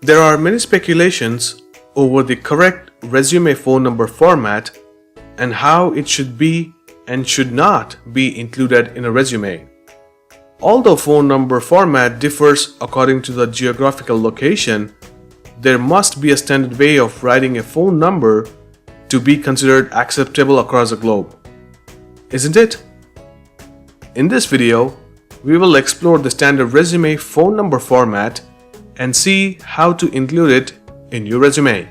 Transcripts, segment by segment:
There are many speculations over the correct resume phone number format and how it should be and should not be included in a resume. Although phone number format differs according to the geographical location, there must be a standard way of writing a phone number to be considered acceptable across the globe. Isn't it? In this video, we will explore the standard resume phone number format and see how to include it in your resume.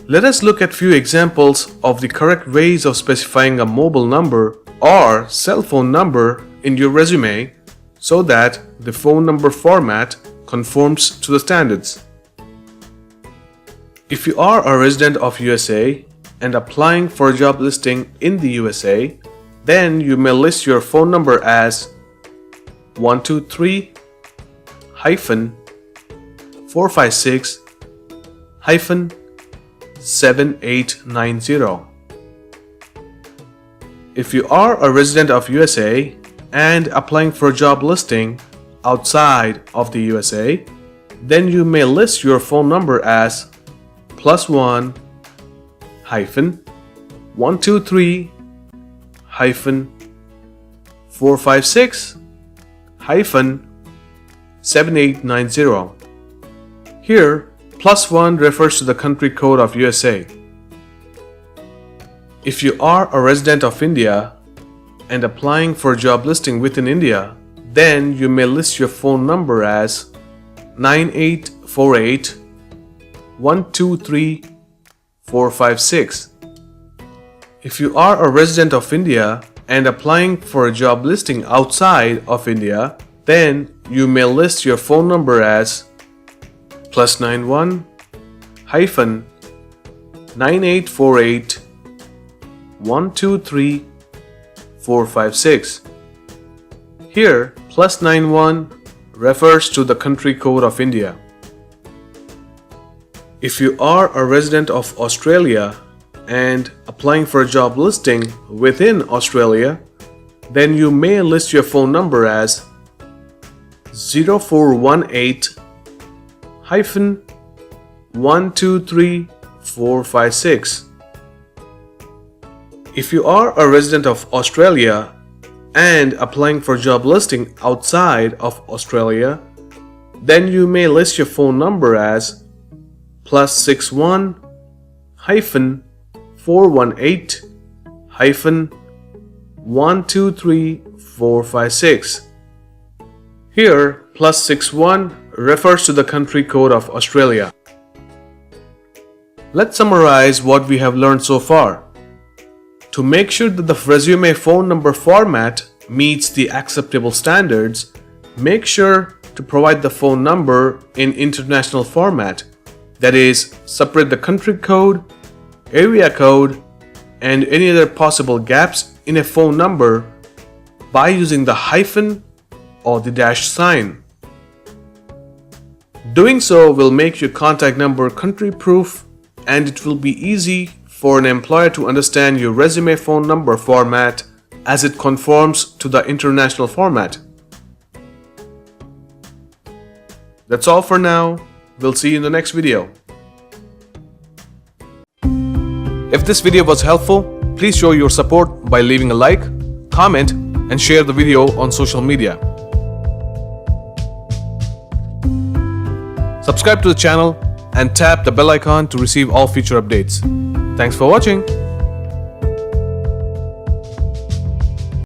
Let us look at few examples of the correct ways of specifying a mobile number or cell phone number in your resume so that the phone number format conforms to the standards. If you are a resident of USA and applying for a job listing in the USA, then you may list your phone number as 123-456-7890. If you are a resident of USA and applying for a job listing outside of the USA, then you may list your phone number as +1 123 456 7890. Here, +1 refers to the country code of USA. If you are a resident of India and applying for a job listing within India, then you may list your phone number as 9848 123 456. If you are a resident of India and applying for a job listing outside of India, then you may list your phone number as +91 9848 123 456. Here, +91 refers to the country code of India. If you are a resident of Australia and applying for a job listing within Australia, then you may list your phone number as 0418 123 456. If you are a resident of Australia and applying for a job listing outside of Australia, then you may list your phone number as +61 418 123 456. Here, +61 refers to the country code of Australia. Let's summarize what we have learned so far. To make sure that the resume phone number format meets the acceptable standards, make sure to provide the phone number in international format. That is, separate the country code, area code, and any other possible gaps in a phone number by using the hyphen or the dash sign. Doing so will make your contact number country proof, and it will be easy for an employer to understand your resume phone number format as it conforms to the international format. That's all for now. We'll see you in the next video. If this video was helpful, please show your support by leaving a like, comment, and share the video on social media. Subscribe to the channel and tap the bell icon to receive all future updates. Thanks for watching.